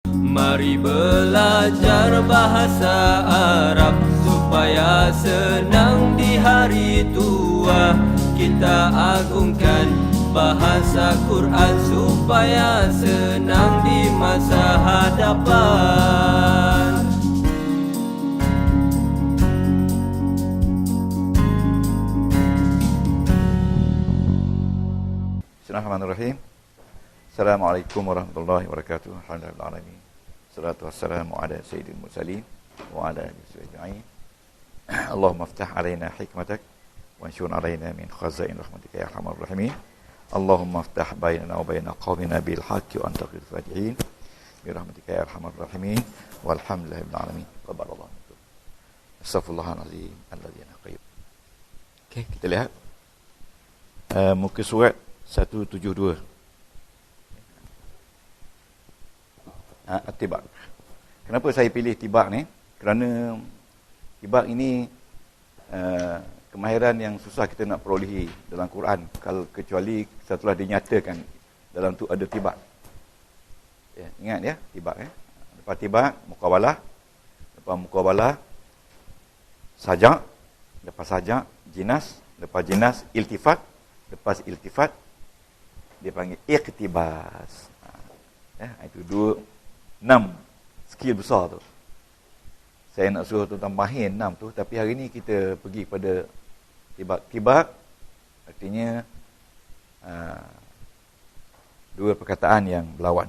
Mari belajar bahasa Arab supaya senang di hari tua. Kita agungkan bahasa Quran supaya senang di masa hadapan. Bismillahirrahmanirrahim. Assalamualaikum warahmatullahi wabarakatuh. Alhamdulillah alamin. Salatu wassalamu ala sayyidil mursalin wa ala alihi ajma'in. Allahumma iftah alaina hikmatak wa anshur alaina min khazain rahmatika ya arhamar rahimin. Allahumma iftah bainana wa baina qaumina bil haqqi wa anta khairul fatihin. Bi rahmatika ya arhamar rahimin. Walhamdulillahi rabbil alamin. Qabbalallahu minkum. Astaghfirullahalazim alladzi la qayyum. Okey, kita lihat muka surat 172. Tibak. Kenapa saya pilih tibak ni? Kerana tibak ini kemahiran yang susah kita nak perolehi dalam Quran, kalau kecuali setelah dinyatakan dalam tu ada tibak. Ya, ingat ya, tibak ya. Lepas tibak, muqabalah. Lepas muqabalah, sajak. Lepas sajak, jinas. Lepas jinas, iltifat. Lepas iltifat, dia panggil iqtibas. Itu 6 skill besar tu. Saya nak suruh tuan-tuan mahir 6 tu, tapi hari ni kita pergi pada tibak. Tibak artinya dua perkataan yang berlawan.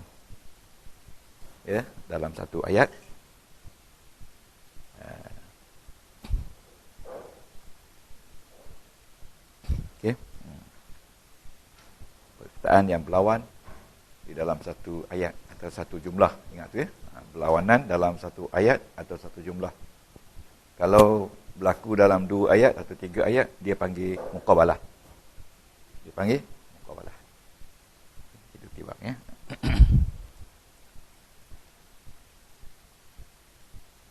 Ya, dalam satu ayat. Okey. Perkataan yang berlawan di dalam satu ayat atau satu jumlah. Ingat tu ya, berlawanan dalam satu ayat atau satu jumlah. Kalau berlaku dalam 2 ayat atau 3 ayat, dia panggil muqabalah. Dia panggil muqabalah. Itu tibak ya.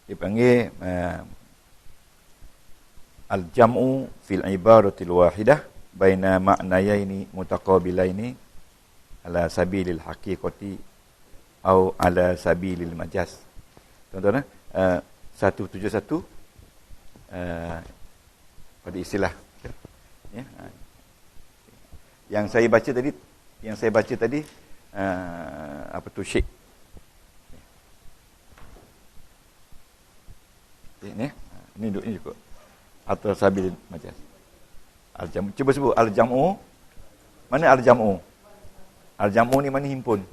Dia panggil al-jam'u fil ibaratil wahidah baina ma'nayaini mutaqabilaini ala sabilil haqiqati atau ala sabilil majaz. Tuan-tuan, 171 pada istilah ya. Yang saya baca tadi apa tu syekh. Ini cukup. Atau sabilil majaz. Al-jam'u, cuba sebut al-jam'u. Mana al-jam'u? Al-jam'u ni mana himpun?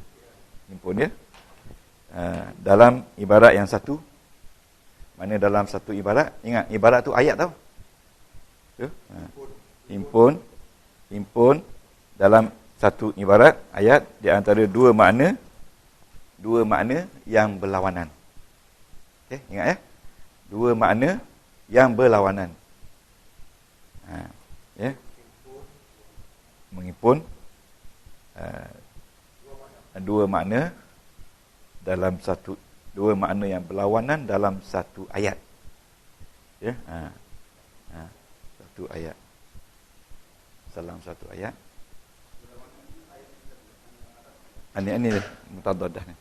Himpun ya. Dalam ibarat yang satu. Mana dalam satu ibarat? Ingat, ibarat tu ayat tau. Ya? Himpun. Himpun dalam satu ibarat ayat di antara dua makna yang berlawanan. Okey, ingat ya. Dua makna yang berlawanan. Ya. Menghimpun dua makna dalam dua makna yang berlawanan dalam satu ayat. Ya. Satu ayat. Dalam satu ayat. Ini mutadaddah ni.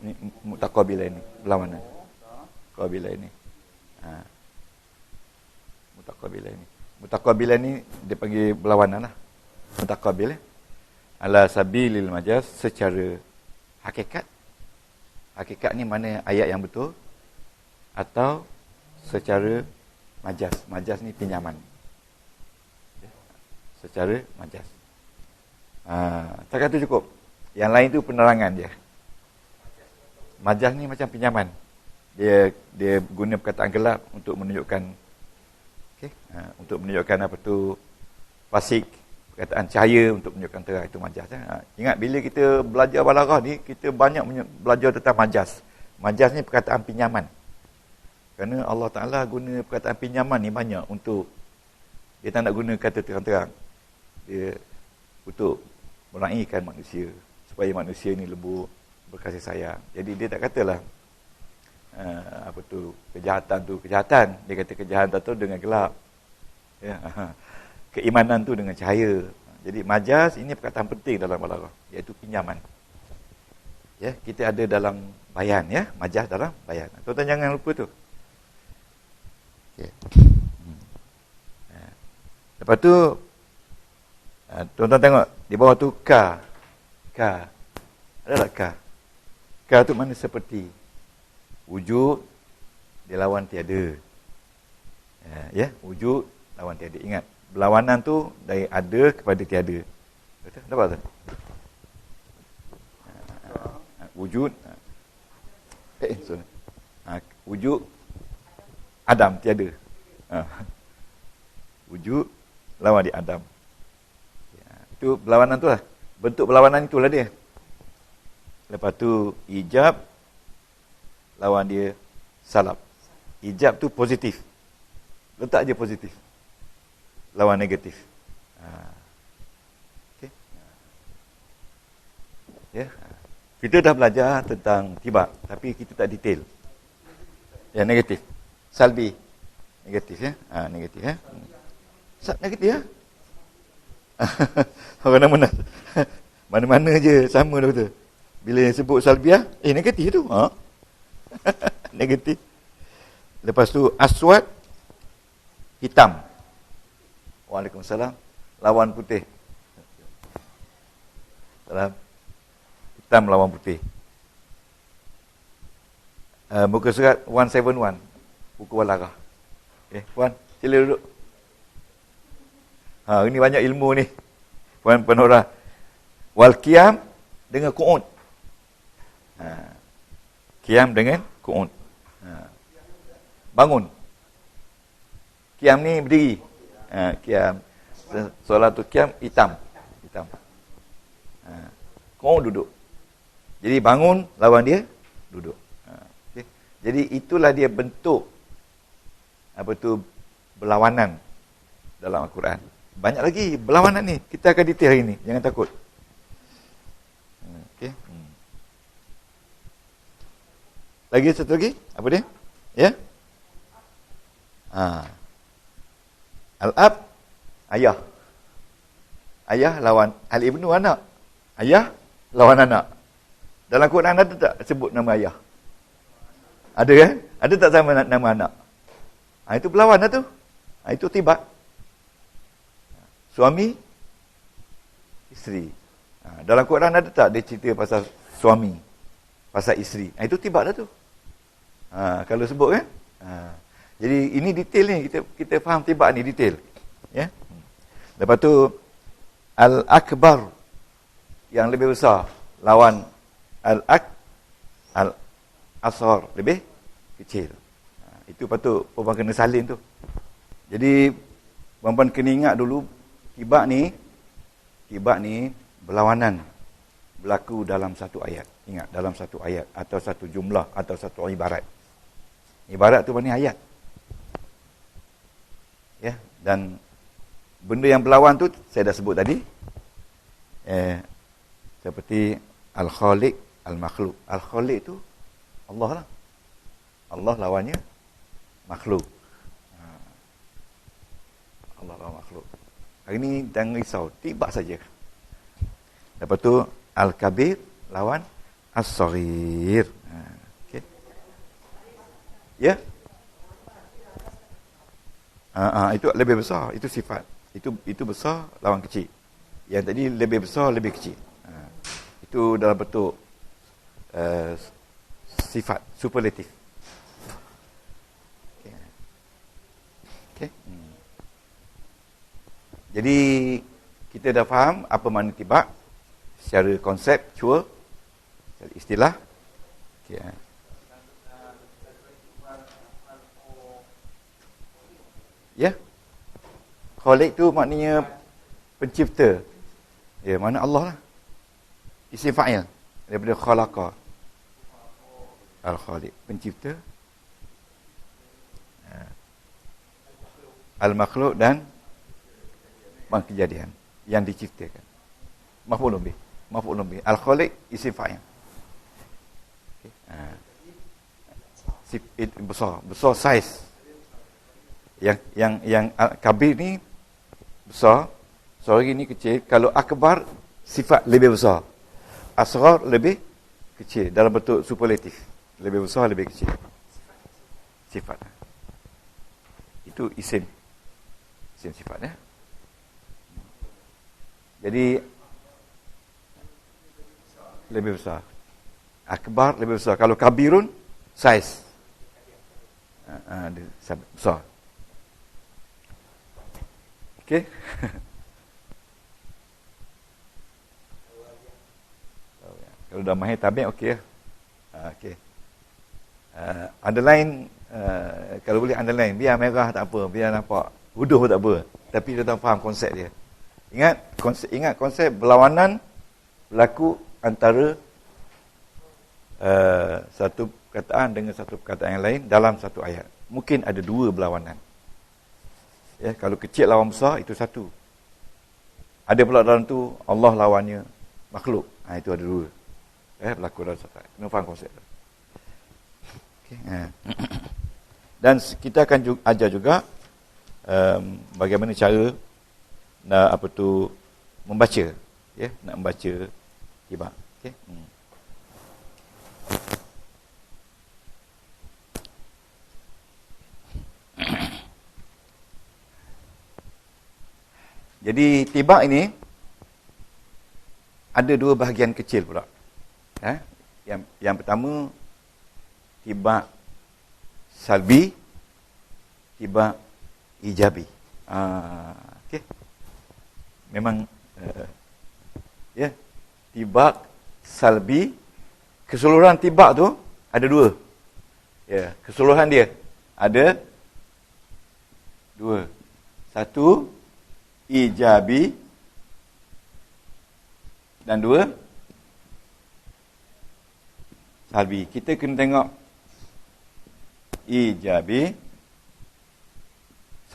Ini mutaqabilah ini, berlawanan. Qabilah ini. Mutaqabilah ini dia panggil berlawanan lah. Mutaqabil ala sabilil majaz, secara hakikat. Hakikat ni mana ayat yang betul, atau secara majaz. Majaz ni pinjaman. Secara majaz. Tak kata cukup. Yang lain tu penerangan je. Majaz ni macam pinjaman. Dia guna perkataan gelap untuk menunjukkan untuk menunjukkan apa tu fasik, perkataan cahaya untuk menunjukkan terang, itu majaz. Ingat bila kita belajar balaghah ni, kita banyak belajar tentang majaz. Majaz ni perkataan pinjaman. Kerana Allah Ta'ala guna perkataan pinjaman ni banyak untuk, dia tak nak guna kata terang-terang. Dia untuk meraihkan manusia, supaya manusia ni lembut, berkasih sayang. Jadi dia tak katalah apa tu kejahatan, dia kata kejahatan tu dengan gelap ya. Keimanan tu dengan cahaya. Jadi majaz ini perkataan penting dalam balaghah, iaitu pinjaman. Ya, kita ada dalam bayan ya, majaz dalam bayan. Tuan-tuan jangan lupa tu. Okey. Lepas tu tuan-tuan tengok di bawah tu ka. Ka. Ada tak ka? Ka tu mana seperti. Wujud dia lawan tiada. Ya, wujud lawan tiada. Ingat, berlawanan tu dari ada kepada tiada. Betul? Nampak tak? Wujud sorry. Wujud Adam tiada. Wujud lawan dia Adam. Itu berlawanan tu lah. Bentuk berlawanan itulah dia. Lepas tu ijab lawan dia salab. Ijab tu positif. Letak je positif. Lawan negatif. Okey. Ya. Kita dah belajar tentang tibak, tapi kita tak detail. Ya, negatif. Salbi. Negatif ya. Negatif ya. Negatif ya. Orang mana? Mana-mana je sama dah betul. Bila sebut salbiah, negatif tu. Negatif. Lepas tu aswad, hitam. Waalaikumsalam. Lawan putih. Salam. Hitam lawan putih. Muka surat 171. Buku Balaghah. Puan, sila duduk. Ini banyak ilmu ni. Puan Penora. Wal qiyam dengan qu'ud. Qiyam dengan qu'ud. Bangun. Qiyam ni berdiri. Qiyam. Solatul qiyam hitam. Qu'ud duduk. Jadi bangun lawan dia duduk. Okay. Jadi itulah dia bentuk berlawanan dalam Al-Quran. Banyak lagi berlawanan ni. Kita akan detail hari ni. Jangan takut. Okey. Lagi satu lagi? Apa dia? Ya? Al-ab, ayah. Ayah lawan al-ibnu, anak. Ayah lawan anak. Dalam Quran ada tak sebut nama ayah? Ada kan? Ada tak sama nama anak? Itu berlawan tu. Itu tibak. Suami, isteri. Dalam Quran ada tak dia cerita pasal suami, pasal isteri? Itu tibak dah tu. Kalau sebut kan? Jadi ini detail ni, kita faham tibak ni detail. Ya. Lepas tu al-akbar yang lebih besar lawan al-asghar lebih kecil. Itu patut puan kena salin tu. Jadi puan kena ingat dulu tibak ni berlawanan berlaku dalam satu ayat. Ingat, dalam satu ayat atau satu jumlah atau satu ibarat. Ibarat tu maknanya ayat. Ya, dan benda yang berlawan tu saya dah sebut tadi. Seperti al-khaliq, al-makhluk. Al-khaliq tu Allah lah. Allah lawannya makhluk. Allah lawan makhluk. Hari ni jangan risau, tibak saja. Lepas tu al-kabir lawan as-saghir. Okey. Ya? Itu lebih besar, itu sifat. Itu besar lawan kecil. Yang tadi lebih besar lebih kecil. Itu dalam bentuk sifat superlatif. Okey. Jadi kita dah faham apa makna tibak secara konseptual, secara istilah. Okey. Ya. Khaliq tu maknanya pencipta. Ya, mana Allah lah. Isim fa'il daripada khalaqa. Al-Khaliq, pencipta. Al-makhluk dan kejadian yang diciptakan. Maf'ulun bih. Al-Khaliq isim fa'il. Okey. Besar saiz. Yang kabir ni besar, sorry ni kecil. Kalau akbar sifat lebih besar, asghar lebih Kecil. Dalam bentuk superlatif. Lebih besar, lebih kecil. Sifat. Itu isim. Isim sifat, ya. Jadi, lebih besar. Akbar lebih besar. Kalau kabirun, saiz. Dia besar. Okey. Kalau dah mahir tabik, okey. Okey. Underline, kalau boleh underline. Biar merah tak apa. Biar nampak huduh pun tak apa. Tapi dia tak faham konsep dia. Ingat konsep berlawanan berlaku antara satu perkataan dengan satu perkataan yang lain dalam satu ayat. Mungkin ada dua berlawanan. Ya, kalau kecil lawan besar, itu satu. Ada pula dalam tu Allah lawannya makhluk. Itu ada dua. Berlaku dalam satu ayat. Kena faham konsep tu. Okay. Dan kita akan ajar juga bagaimana cara nak membaca, ya, nak membaca tiba. Okey. Jadi tibak ini ada dua bahagian kecil pula. Yang pertama tibak salbi, tibak ijabi. Okey. Memang ya, tibak salbi, keseluruhan tibak tu ada dua. Ya, keseluruhan dia ada dua. Satu ijabi dan dua salbi. Kita kena tengok ijabi,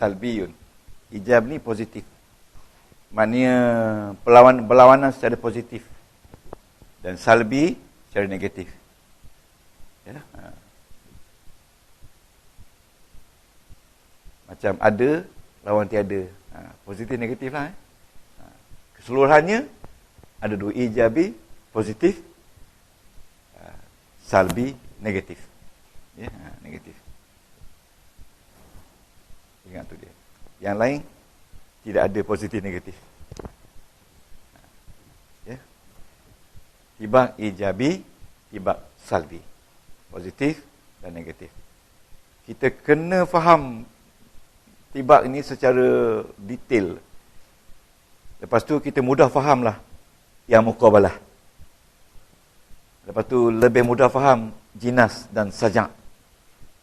salbiyun. Ijab ni positif. Maknanya berlawanan secara positif. Dan salbi secara negatif. Ya. Macam ada lawan tiada. Positif negatif lah. Keseluruhannya ada dua, ijabi positif, salbi negatif. Ya, negatif. Ingat tu dia. Yang lain tidak ada positif negatif. Ya. Tibak ijabi, tibak salbi. Positif dan negatif. Kita kena faham tibak ini secara detail. Lepas tu kita mudah fahamlah yang muqabalah. Lepas tu lebih mudah faham jinas dan sajak.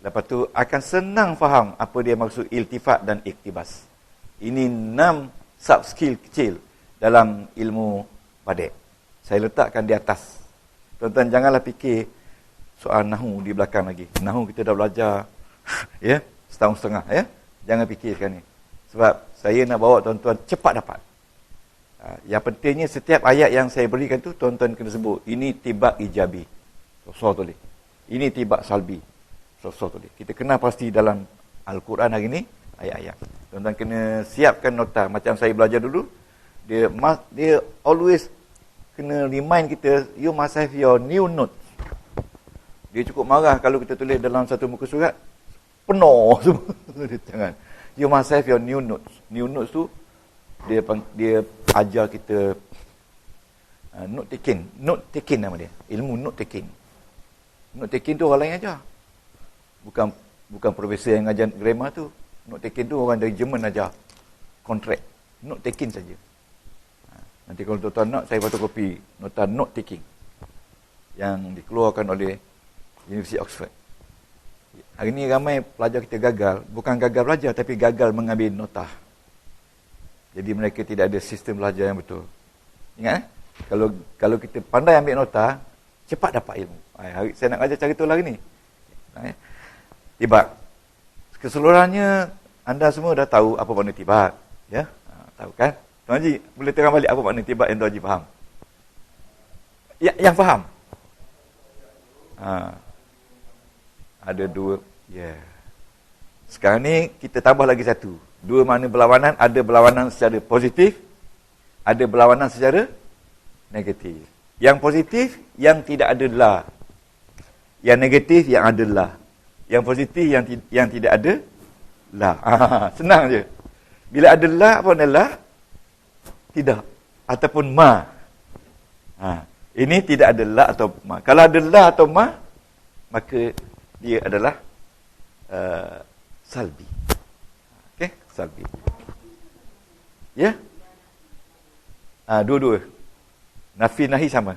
Lepas tu akan senang faham apa dia maksud iltifat dan iktibas. Ini 6 sub skill kecil dalam ilmu badik. Saya letakkan di atas. Tuan-tuan janganlah fikir soal nahu di belakang lagi. Nahu kita dah belajar ya, setahun setengah ya. Jangan fikirkan ni. Sebab saya nak bawa tuan-tuan cepat dapat. Yang pentingnya setiap ayat yang saya berikan tu tuan-tuan kena sebut. Ini tibak ijabi. So tulis. Ini tibak salbi. So tulis. Kita kena pasti dalam Al-Quran hari ni ayat-ayat. Tuan-tuan kena siapkan nota. Macam saya belajar dulu. Dia always kena remind kita, you must have your new notes. Dia cukup marah kalau kita tulis dalam satu muka surat penuh semua. Jangan. You must have your new notes. New notes tu dia ajar kita note taking. Note taking nama dia. Ilmu note taking. Note taking tu orang lain ajar. Bukan profesor yang ajar grammar tu. Note taking tu orang dari Jerman ajar. Contract. Note taking saja. Nanti kalau tuan-tuan nak, saya fotokopi nota note taking yang dikeluarkan oleh University Oxford. Hari ni ramai pelajar kita gagal. Bukan gagal belajar, tapi gagal mengambil nota. Jadi mereka tidak ada sistem belajar yang betul. Ingat kalau kita pandai ambil nota, cepat dapat ilmu. Saya nak ajar cara tu hari ni. Tibak. Keseluruhannya anda semua dah tahu apa makna tibak. Ya? Tahu kan? Tuan Haji, boleh terang balik apa makna tibak yang Tuan Haji faham? Yang faham? Ada dua. Yeah. Sekarang ni kita tambah lagi satu. Dua makna berlawanan. Ada berlawanan secara positif. Ada berlawanan secara negatif. Yang positif, yang tidak ada la. Yang negatif, yang ada la. Yang positif, yang tidak ada la. Senang je. Bila ada la, apa ada la? Tidak. Ataupun ma. Ini tidak ada la atau ma. Kalau ada la atau ma, maka dia adalah salbi. Okey, salbi. Ya? Dua-dua. Nafi nahi sama.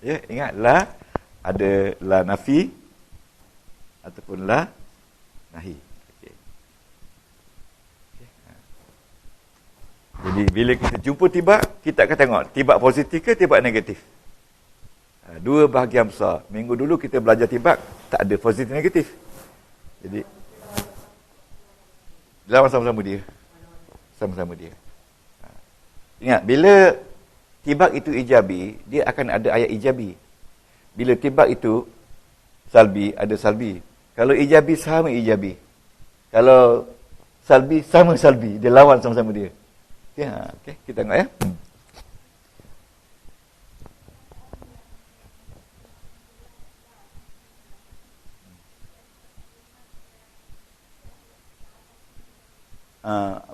Ya, ingat la ada la nafi ataupun la nahi. Okey. Jadi bila kita jumpa tibak, kita akan tengok tibak positif ke tibak negatif. Dua bahagian besar. Minggu dulu kita belajar tibak, tak ada positif negatif. Jadi lawan sama-sama dia. Sama-sama dia. Ingat, bila tibak itu ijabi, dia akan ada ayat ijabi. Bila tibak itu salbi, ada salbi. Kalau ijabi, sama ijabi. Kalau salbi, sama salbi. Dia lawan sama-sama dia. Okay, kita tengok ya.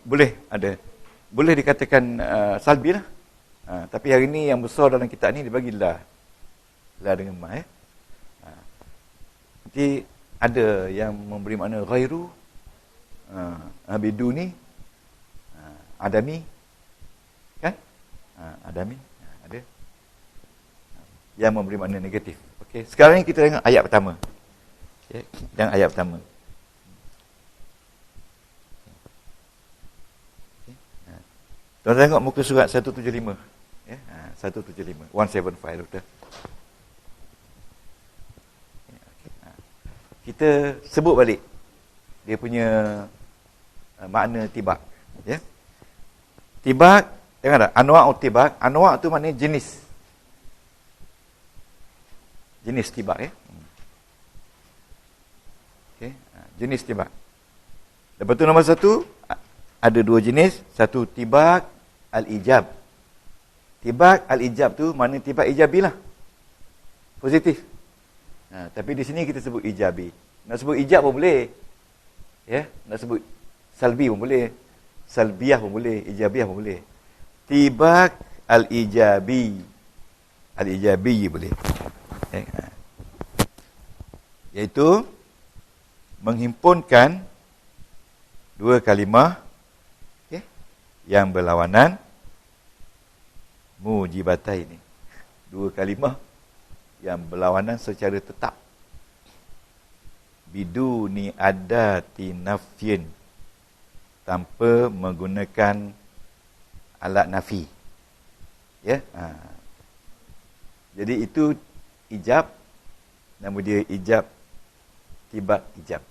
Boleh ada. Boleh dikatakan salbi lah. Tapi hari ni yang besar dalam kitab ni dibagi la. La dengan ma. Nanti ada yang memberi makna ghairu, biduni, adami. Kan? Adami. Ada. Yang memberi makna negatif. Okey. Sekarang ni kita tengok ayat pertama. Okey. Dan ayat pertama. Tuan tengok muka surat 175. Ya, 175. 175 betul. Kita sebut balik dia punya makna tibak, ya. Tibak, tengok tak? Anwa' tibak, anwa' tu maknanya jenis. Jenis tibak, ya. Okey, jenis tibak. Lepas tu nombor satu, ada dua jenis, satu tibak al-ijab. Tibak al-ijab tu mana tibak ijabi lah. Positif. Tapi di sini kita sebut ijabi. Nak sebut ijab pun boleh. Ya, nak sebut salbi pun boleh. Salbiyah pun boleh, ijabiyah pun boleh. Tibak al-ijabi. Al-ijabi boleh. Iaitu menghimpunkan dua kalimah yang berlawanan, mujibatai ini. Dua kalimah yang berlawanan secara tetap. Biduni adati nafyin. Tanpa menggunakan alat nafi. Ya. Jadi itu ijab. Nama dia ijab. Tibak ijab.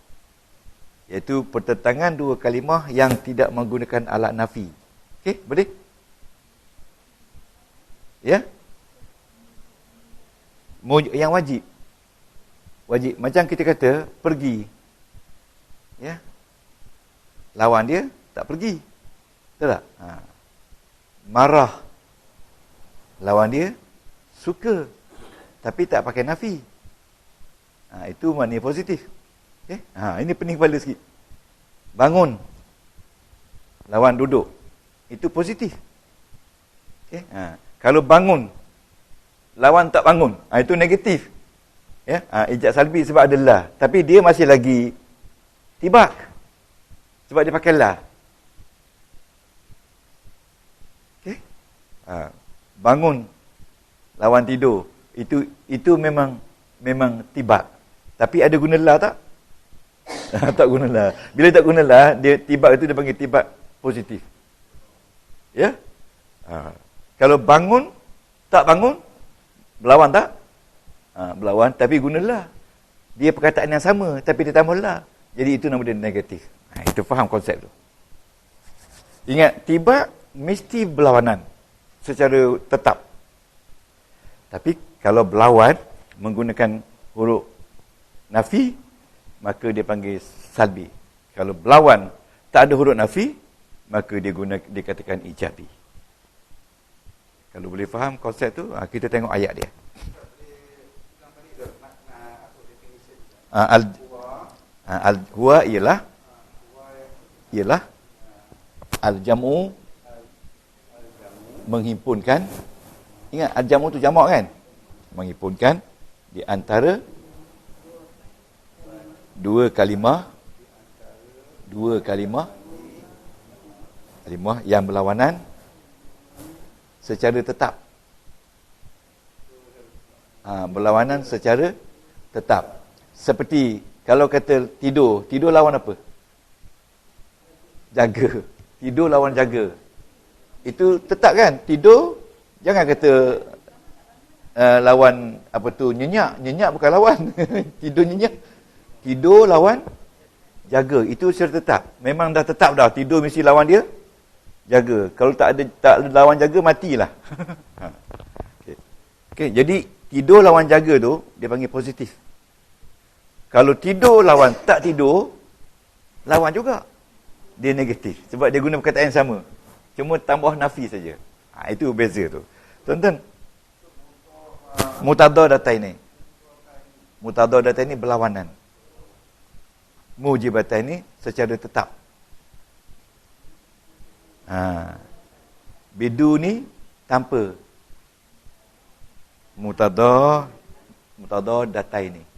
Iaitu pertentangan dua kalimah yang tidak menggunakan alat nafi. Okey, boleh? Ya? Yang wajib. Wajib. Macam kita kata, pergi. Ya? Lawan dia, tak pergi. Betul tak? Marah. Lawan dia, suka. Tapi tak pakai nafi. Itu makna positif. Okay? Ini pening kepala sikit. Bangun. Lawan duduk. Itu positif. Okay? Kalau bangun, lawan tak bangun, itu negatif. Ya, ijab salbi sebab ada la. Tapi dia masih lagi tibak. Sebab dia pakai la. Okay? Bangun, lawan tidur. Itu memang tibak. Tapi ada guna la tak? Tak guna la. Bila tak guna la, dia tibak itu dia panggil tibak positif. Ya? Kalau bangun, tak bangun, berlawan tak? Berlawan, tapi guna la. Dia perkataan yang sama, tapi dia tambah la. Jadi itu nama dia negatif. Itu faham konsep tu. Ingat, tibak mesti berlawanan secara tetap. Tapi kalau berlawan menggunakan huruf nafi, maka dia panggil salbi. Kalau berlawan tak ada huruf nafi, maka dia katakan ijabi. Kalau boleh faham konsep tu, kita tengok ayat dia. Huwa ialah al-jam'u, menghimpunkan. Ingat al-jam'u tu jamak kan? Menghimpunkan di antara dua kalimah yang berlawanan secara tetap. Berlawanan secara tetap. Seperti kalau kata tidur lawan apa? Jaga. Tidur lawan jaga. Itu tetap kan? Tidur, jangan kata lawan apa tu, nyenyak. Nyenyak bukan lawan. Tidur nyenyak. Tidur lawan jaga. Itu secara tetap. Memang dah tetap dah. Tidur mesti lawan dia jaga. Kalau tak ada lawan jaga, matilah. Okay. Jadi tidur lawan jaga tu dia panggil positif. Kalau tidur lawan tak tidur, lawan juga. Dia negatif. Sebab dia guna perkataan yang sama. Cuma tambah nafi saja. Itu beza tu. Tonton. Mutadha dataini. Mutadha dataini berlawanan. Mujibataini secara tetap. Biduni tanpa. Mutadha dataini.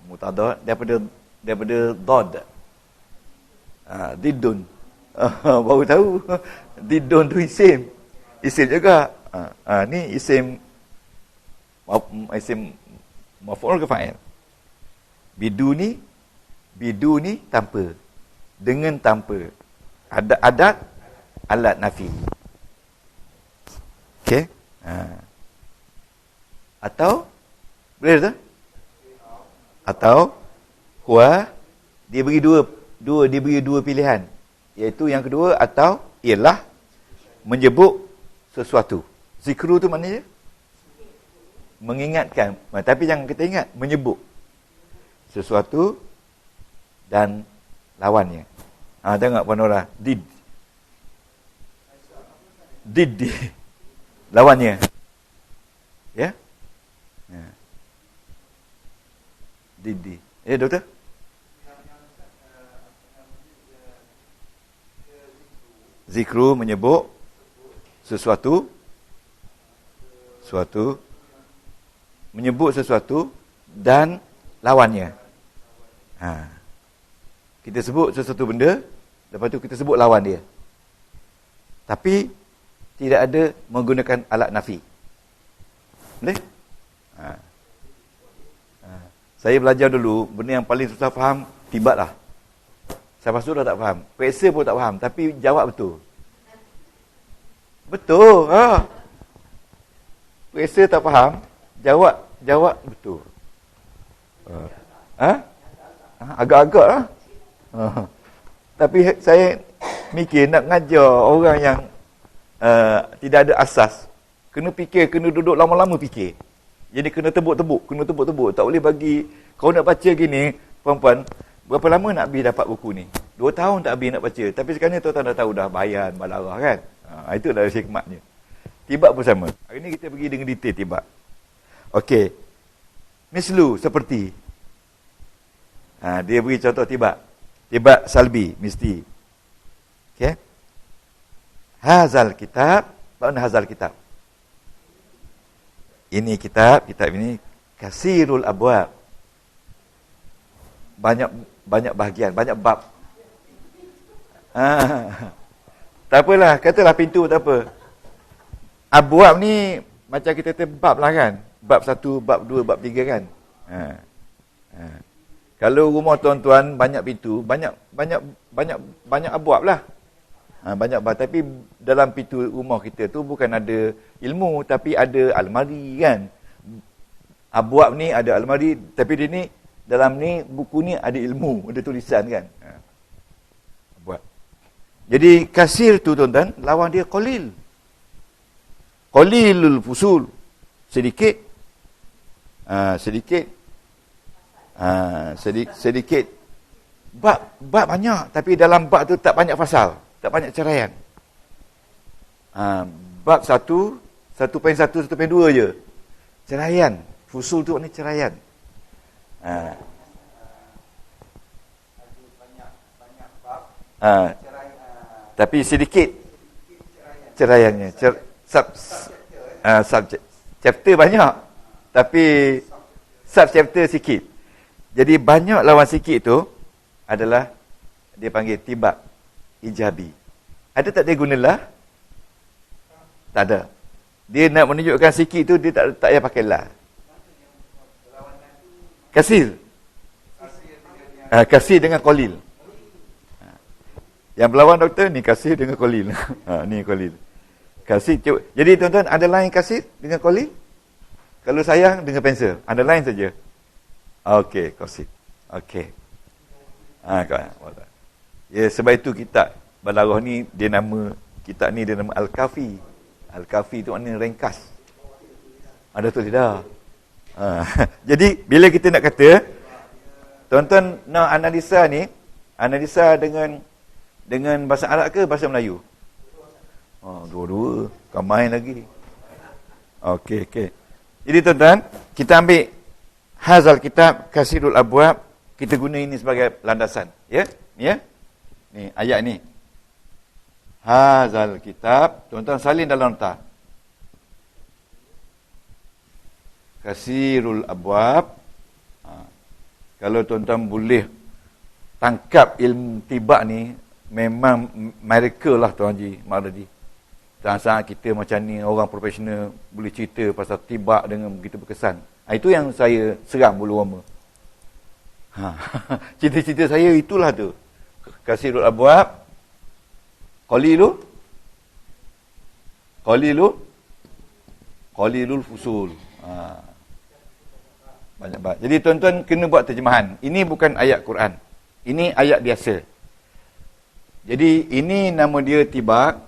Mutadha daripada dad. Didun. Baru tahu. Didun tu isim. Isim juga. Ni isim maf'ul ke fa'il. Biduni tanpa. Dengan tanpa. Adat alat nafi. Okey. Atau boleh tak? Atau huwa, dia beri dua pilihan, iaitu yang kedua, atau ialah menyebut sesuatu. Zikru tu maknanya mengingatkan, tapi jangan kita ingat, menyebut sesuatu dan lawannya. Tengok Puan Nora, did lawannya, ya. Didi. Doktor? Zikru menyebut sesuatu, menyebut sesuatu dan lawannya. Kita sebut sesuatu benda, lepas tu kita sebut lawan dia. Tapi tidak ada menggunakan alat nafi. Boleh? Saya belajar dulu, benda yang paling susah faham, tibat lah. Saya pasal dah tak faham. Periksa pun tak faham, tapi jawab betul. Betul. Periksa tak faham, jawab betul. Agak-agak lah. Tapi saya mikir nak ngajar orang yang tidak ada asas. Kena fikir, kena duduk lama-lama fikir. Jadi kena tebuk-tebuk. Tak boleh bagi, kau nak baca gini, puan-puan, berapa lama nak habis dapat buku ni? 2 tahun tak habis nak baca. Tapi sekarang ni tuan-tuan dah tahu dah bayan, balarah kan? Itu adalah hikmatnya. Tibat pun sama. Hari ni kita pergi dengan detail tibat. Okey. Mislu, seperti. Dia beri contoh tibat. Tibat salbi, mesti. Okey. Hazal kitab. Mana hazal kitab? Ini kitab ini kasirul abwab. Banyak bahagian, banyak bab. Tak apalah, katalah pintu tak apa. Abwab ni macam kita kata bab lah kan. Bab 1, bab 2, bab 3 kan. Kalau rumah tuan-tuan banyak pintu, banyak abwab lah. Banyak bab, tapi dalam pintu rumah kita tu bukan ada ilmu, tapi ada almari kan. Abwab ni ada almari, tapi dia ni dalam ni buku ni ada ilmu, ada tulisan kan. Abwab. Jadi kasir tu tuan-tuan, lawan dia qalil. Qalilul fusul, sedikit. Sedikit. Bab banyak, tapi dalam bab tu tak banyak fasal. Tak banyak ceraian. Bab 1 1.1, 1.2 je. Ceraian. Fusul tu maknanya ceraian. Tapi sedikit ceraiannya. Chapter banyak. Tapi sub-chapter sikit. Jadi banyak lawan sikit tu adalah dia panggil tibak ijabi. Ada tak dia gunalah? Tak ada. Dia nak menunjukkan sikit tu dia tak payah pakai lah. Kasir. Kasir dengan kolil. Yang berlawan doktor ni kasir dengan kolil. Ni kolil. Kasir. Jadi tuan-tuan underline kasir dengan kolil. Kalau sayang dengan pensel. Underline saja. Okey, kasir. Okey. Ya, sebab itu kitab Balaghah ni dia nama kitab ni dia nama Al-Kafi. Al-Kafi tu maknanya ringkas. Ada tu tidak? Jadi bila kita nak kata tuan-tuan nak analisa ni, analisa dengan bahasa Arab ke bahasa Melayu? Dua-dua, kau main lagi. Okey. Jadi tuan-tuan, kita ambil hazal kitab Kasirul Abwab, kita guna ini sebagai landasan, ya? Ni ayat ni. Hazal kitab, tuan-tuan salin dalam nota. Kasirul Abwab. Kalau tuan-tuan boleh tangkap ilmu tibak ni, memang miracle lah Tuan Haji, Mak Haji. Saat-saat kita macam ni, orang profesional boleh cerita pasal tibak dengan begitu berkesan. Itu yang saya seram bulu roma. Cerita-cerita saya itulah tu. Kasirul Abwab. Qalilul Fusul. Banyak-banyak. Jadi tuan-tuan kena buat terjemahan. Ini bukan ayat Quran. Ini ayat biasa. Jadi ini nama dia tibak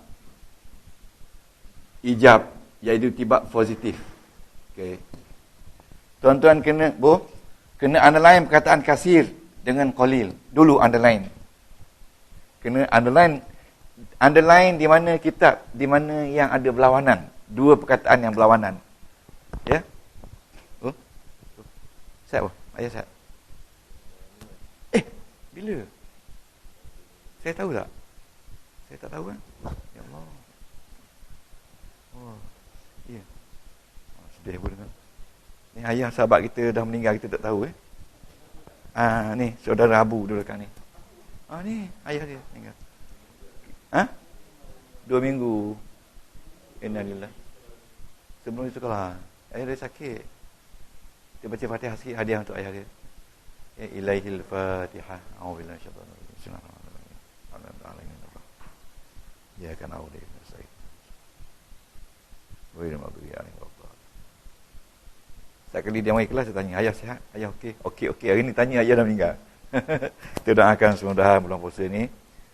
ijab, iaitu tibak positif. Okey. Tuan-tuan kena underline perkataan kasir dengan qalil. Dulu underline. Kena underline di mana kitab, di mana yang ada berlawanan. Dua perkataan yang berlawanan. Ya? Siap apa? Ayah siap. Bila? Saya tahu tak? Saya tak tahu kan? Ya Allah. Ya. Sedih pun dengar. Ni ayah sahabat kita dah meninggal, kita tak tahu ni saudara Abu dulu kan ni. Ni ayah dia meninggal. 2 minggu. Innalillah. Sebelum itu sekolah, ayah dia sakit. Dia baca Fatihah sikit, hadiah untuk ayah dia. Ilaihil Fatihah. A'udzubillahi minasyaitonir rajim. Bismillahirrahmanirrahim. Alhamdulillah. Ya kan audi saya. Wei nama dia ni Allah. Sekali dia mai kelas saya tanya, ayah sihat? Ayah okey. Okey. Hari ni tanya ayah dah meninggal. Kita doakan semoga bulan puasa ni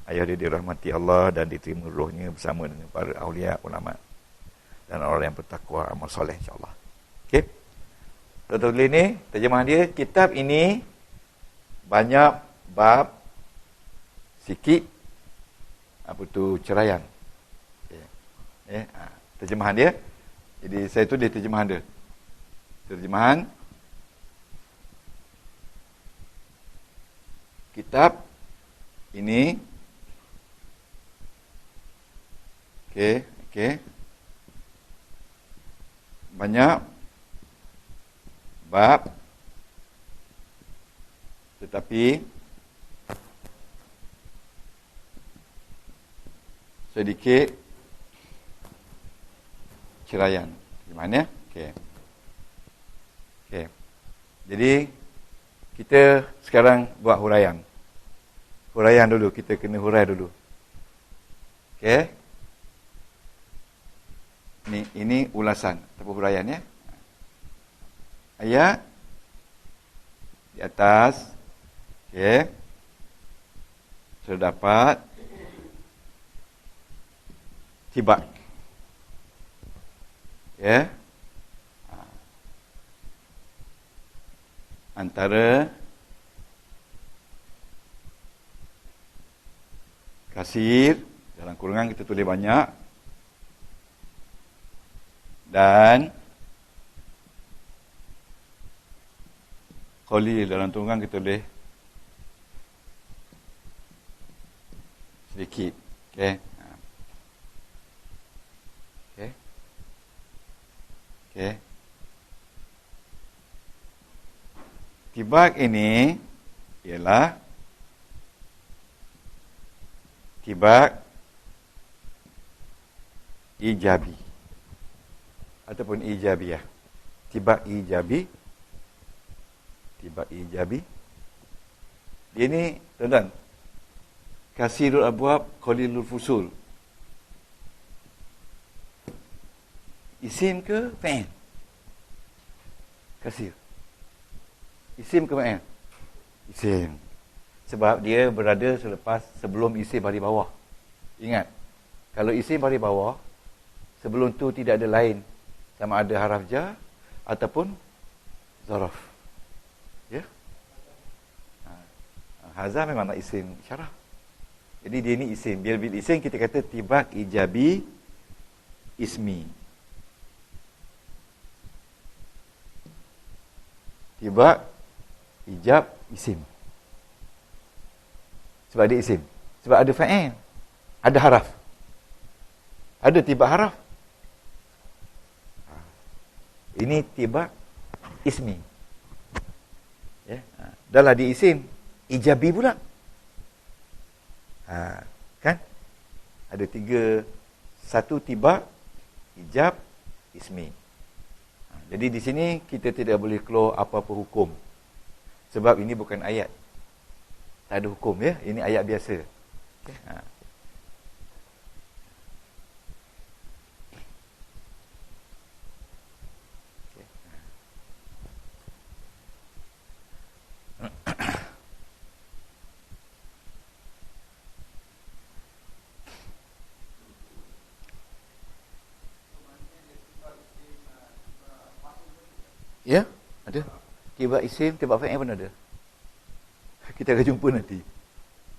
ayah dia dirahmati Allah dan diterima rohnya bersama dengan para aulia, ulama dan orang yang bertakwa, amal soleh insya-Allah. Okey. Tuan-tuan ni terjemahan dia, kitab ini banyak bab, sikit apa tu ceraian. Terjemahan dia. Jadi saya tulis terjemahan dia. Terjemahan kitab ini. Okey. Banyak bab tetapi sedikit ceraian. Gimana? Okey. Jadi kita sekarang buat huraian. Huraian dulu, kita kena hurai dulu. Okey. Ini ulasan ataupun huraian ya. Ayat di atas. Okey. Sudah dapat tibak. Ya. Antara kasir, dalam kurungan kita tulis banyak, Dan qalil dalam tunggang kita boleh sedikit. Okey. Okey. Okey. Tibak ini ialah tibak ijabi ataupun ijabiyah. Tibak ijabi. Tibak ijabi. Dia ni, tuan-tuan, kasirul abwab, qalilul fusul. Isim ke fa'il? Kasir. Isim ke fa'il? Isim. Sebab dia berada sebelum isim baris bawah. Ingat, kalau isim baris bawah, sebelum tu tidak ada lain, sama ada haraf jar ataupun zaraf. Ya? Hazah memang nak isim syarah. Jadi dia ni isim. Bila isim kita kata tibak ijabi ismi. Tibak ijab isim. Sebab dia isim. Sebab ada fa'il. Ada haraf. Ada tibak haraf. Ini tibak ismi. Ya. Dah lah dia isim. Ijabi pula. Kan? Ada tiga. Satu tibak, ijab, ismi. Jadi di sini kita tidak boleh keluar apa-apa hukum. Sebab ini bukan ayat. Tak ada hukum, ya. Ini ayat biasa. Okay. Ya, ada. Tibak isim, tibak fa'il pun ada. Kita akan jumpa nanti.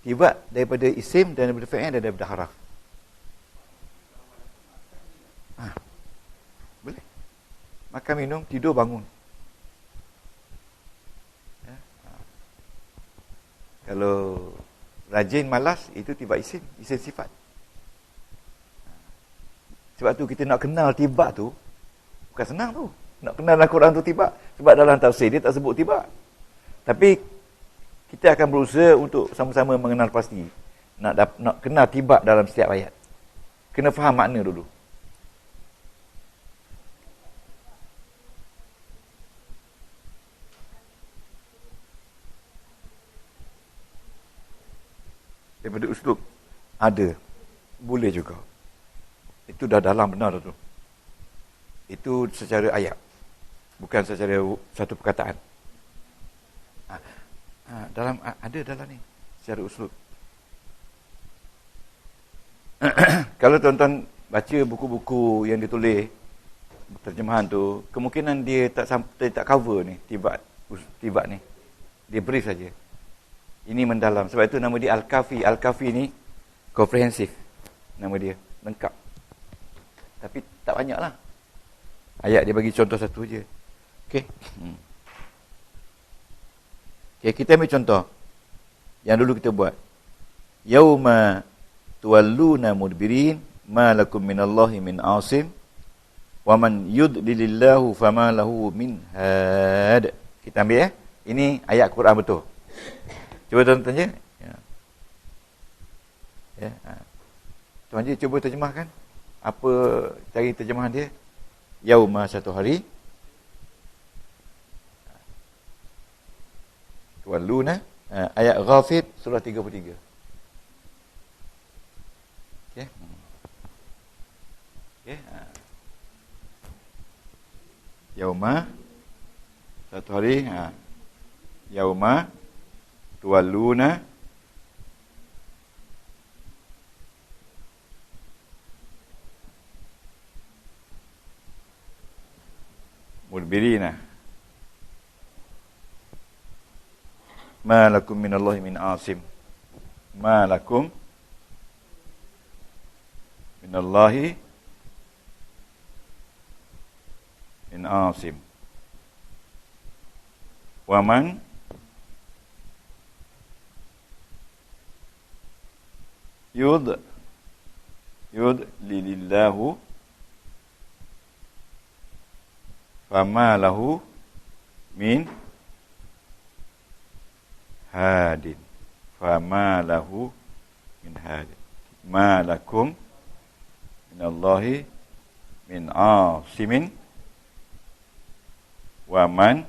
Tibak daripada isim dan daripada fa'il dan daripada haraf. Boleh. Makan, minum, tidur, bangun. Ya. Kalau rajin, malas, itu tibak isim. Isim sifat. Sebab tu kita nak kenal tibak tu, bukan senang tu. Nak kenal Al-Quran tu tibak. Sebab dalam tafsir dia tak sebut tibak. Tapi kita akan berusaha untuk sama-sama mengenal pasti. Nak kenal tibak dalam setiap ayat. Kena faham makna dulu. Daripada uslub ada. Boleh juga. Itu dah dalam benar tu. Itu secara ayat. Bukan secara satu perkataan. Ada dalam ni secara uslub. Kalau tuan-tuan baca buku-buku yang ditulis terjemahan tu, kemungkinan dia tak cover ni tibak ni. Dia brief saja. Ini mendalam. Sebab itu nama dia Al-Kafi. Al-Kafi ni komprehensif. Nama dia lengkap. Tapi tak banyaklah. Ayat dia bagi contoh satu je. Okey. Okey, kita ambil contoh yang dulu kita buat. Yauma tuwalluna mudbirin ma lakum minallahi min asim wa man yudlilillahu fama lahu min had. Kita ambil Ini ayat Quran betul. Cuba tuan-tuan je. Ya. Tuan je cuba terjemahkan. Apa cari terjemahan dia? Yauma satu hari. Tuwalluna ayat Ghafir surah 33. Okey. Okey. Yauma satu hari, yauma tuwalluna mudbirina ma lakum minallahi min asim. Ma lakum minallahi min asim. Wa man yudlilillahu fama lahu min hadin. Fama lahu min hadin. Ma lakum minallahi min asimin wa man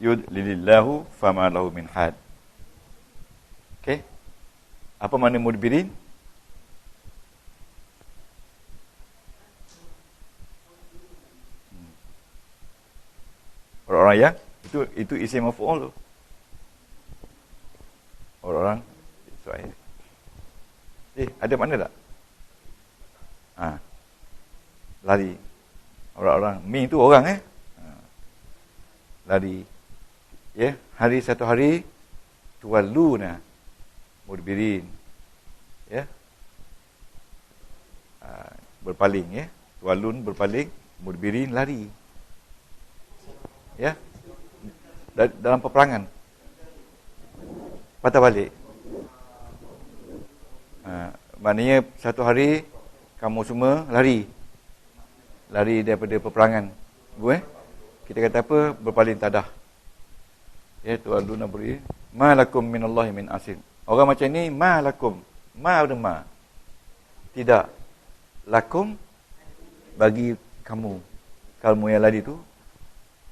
yudlilillahu fama lahu min had. Okey. Apa makna mudbirin? Orang-orang yang itu isim maf'ul tu. Orang-orang soal. Ada makna tak? Lari. Orang-orang min tu orang lari. Ya, hari satu hari tuwalluna mudbirin. Ya. Berpaling ya. Tuwallun berpaling, mudbirin lari. Ya. Dalam peperangan. Patah balik. Maknanya satu hari kamu semua lari daripada peperangan. Kita kata apa? Berpaling tadah. Ya, Tuhan Luna beri ma lakum minallahi min asim. Orang macam ni ma lakum. Ma ada ma. Tidak. Lakum bagi kamu. Kamu yang lari tu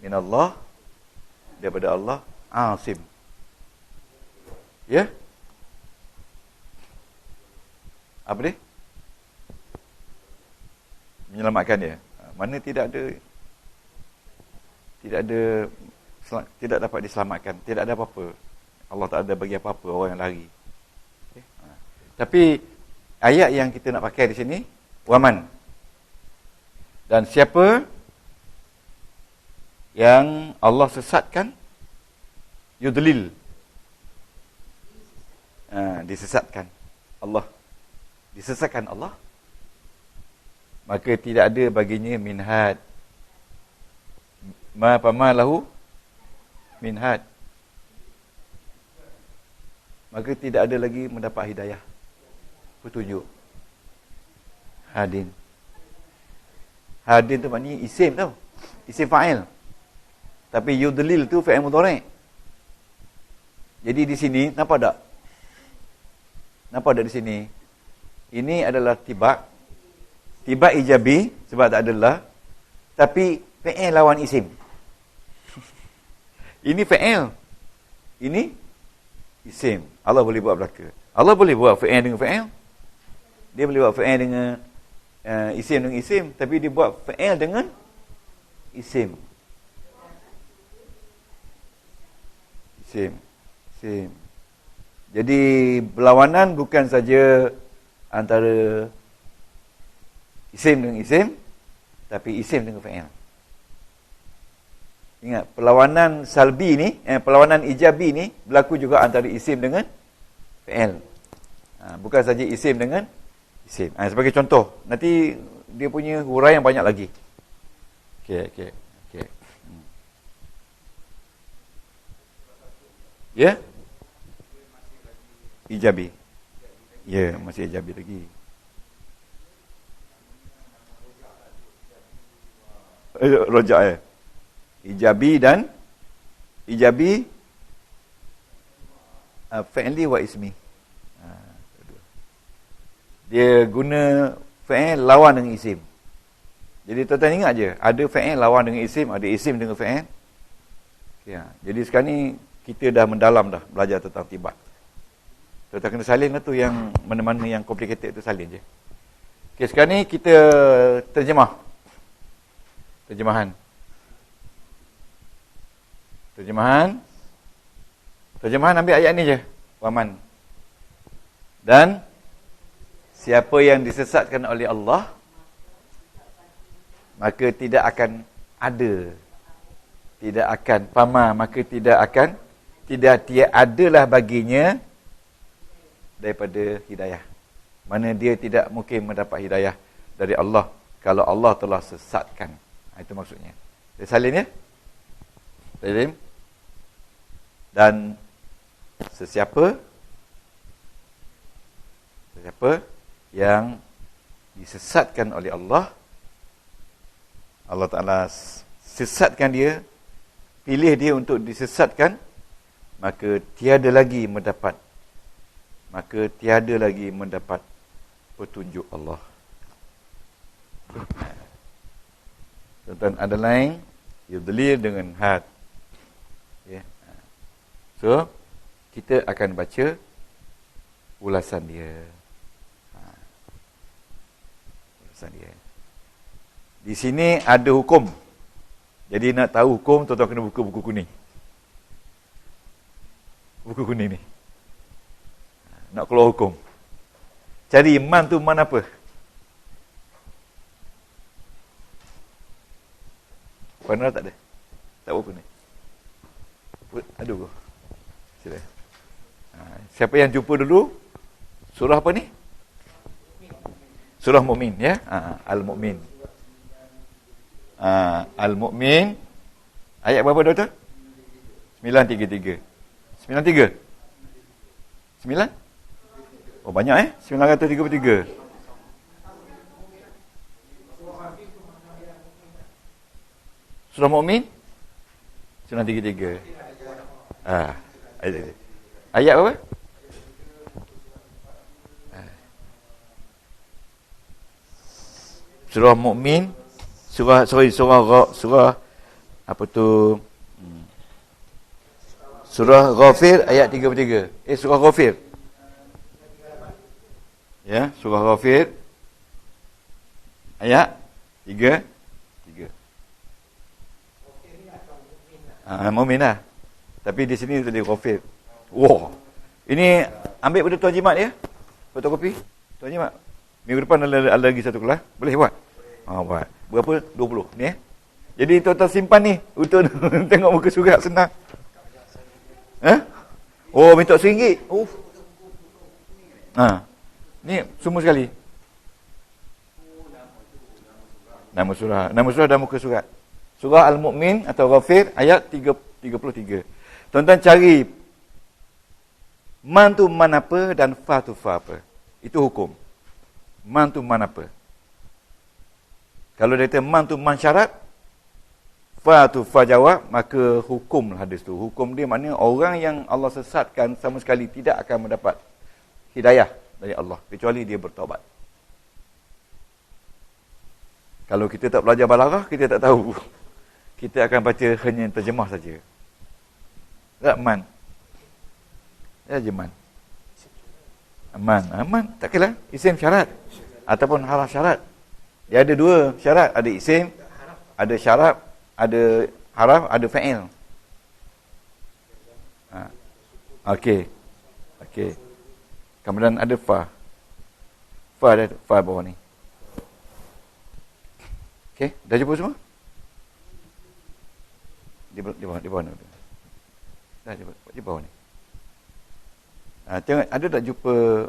minallah, daripada Allah, asim. Ya? Apa dia? Menyelamatkan dia. Mana tidak dapat diselamatkan, tidak ada apa-apa. Allah tak ada bagi apa-apa orang yang lari. Okay? Tapi ayat yang kita nak pakai di sini waman. Dan siapa yang Allah sesatkan, yudlil, disesatkan Allah, disesatkan Allah, maka tidak ada baginya minhad. Ma lahu minhad, maka tidak ada lagi mendapat hidayah, petunjuk. Hadin tu maknanya isim tau, isim fa'il. Tapi yudlil tu fa'il mudhari'. Jadi di sini nampak tak? Nampak tak di sini? Ini adalah tibak ijabi sebab tak adalah, tapi fa'il lawan isim. Ini fa'il, ini isim. Allah boleh buat belaka. Allah boleh buat fa'il dengan fa'il. Dia boleh buat fa'il dengan isim dengan isim, tapi dia buat fa'il dengan isim. Isim. Jadi berlawanan bukan saja antara isim dengan isim, tapi isim dengan fa'il. Ingat, perlawanan salbi ni, perlawanan ijabi ni berlaku juga antara isim dengan fa'il. Bukan saja isim dengan isim. Sebagai contoh, nanti dia punya huraian banyak lagi. Okey. Ya? Ijabi. Ya, masih ijabi lagi. Rojak ya. Ijabi dan ijabi fa'ili wa ismi. Dia guna fa'il lawan dengan isim. Jadi tuan-tuan ingat je, ada fa'il lawan dengan isim, ada isim dengan fa'il. Ya, jadi sekarang ni kita dah mendalam dah belajar tentang tibak. Tuan-tuan kena salin lah tu, yang mana-mana yang complicated tu salin je. Okey, sekarang ni kita terjemahan. Terjemahan ambil ayat ni je. Waman. Dan siapa yang disesatkan oleh Allah, maka tidak akan ada. Tidak akan pama, maka tidak adalah baginya daripada hidayah. Mana dia tidak mungkin mendapat hidayah dari Allah kalau Allah telah sesatkan. Itu maksudnya. Salin ya. Salin. Dan sesiapa yang disesatkan oleh Allah, Allah Ta'ala sesatkan dia, pilih dia untuk disesatkan, maka tiada lagi mendapat petunjuk Allah. Tuan-tuan underline yudlil dengan had. Ya. So, kita akan baca ulasan dia. Di sini ada hukum. Jadi nak tahu hukum, tuan-tuan kena buka buku kuning. Buku kuning ni. Nak keluar hukum. Cari man tu man apa? Warna tak ada? Tak apa ni? Aduh. Sila. Siapa yang jumpa dulu? Surah apa ni? Surah Mu'min, ya? Al-Mu'min. Al-Mu'min. Ayat berapa, Doktor? 933. 93? 9? Oh, banyak 933. Surah Mu'min? 933. Ayat berapa? Surah Mu'min, surah apa tu? Surah Ghafir ayat 33. Surah Ghafir. Ya, surah Ghafir ayat 3. Mu'min lah. Tapi di sini tulis Ghafir. Wah. Ini ambil pada Tuan Jimat ya. Fotokopi. Tuan Jimat. Minggu depan ada lagi satu kelas. Boleh buat? Buat. Berapa? 20. Ni Jadi tuan-tuan simpan ni untuk tengok muka surat senang. Oh, minta RM1. Ni semua sekali. Nama surah dan muka surat. Surah Al-Mu'min atau Ghafir ayat 33. Tuan-tuan cari man tu man apa dan fa tu fa apa. Itu hukum. Man tu man apa. Kalau dia kata man tu man syarat, fa tu fa jawab, maka hukumlah hadis tu. Hukum dia maknanya orang yang Allah sesatkan sama sekali tidak akan mendapat hidayah dari Allah kecuali dia bertaubat. Kalau kita tak belajar balaghah, kita tak tahu. Kita akan baca hanya terjemah saja. Tak man. Ya jeman. Aman. Tak kira isim syarat ataupun haraf syarat. Dia ada dua syarat, ada isim, ada syarat, ada haraf, ada fa'il. Okey. Kemudian ada fa. Fa bawah ni. Okey, dah jumpa semua? Di bawah ni. Dah di bawah ni. Tengok ada tak jumpa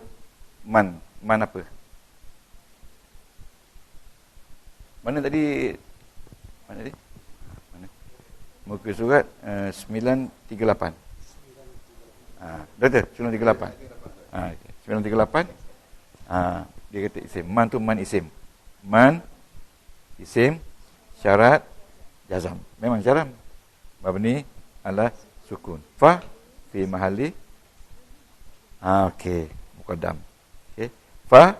man apa? Mana tadi? Mana? Muka surat 938. Doktor, 938. 938. Dia kata isim. Man tu man isim. Man isim syarat jazam. Memang jazam. Mabni ala sukun. Fa fi mahalli okey, muqaddam. Okey. Fa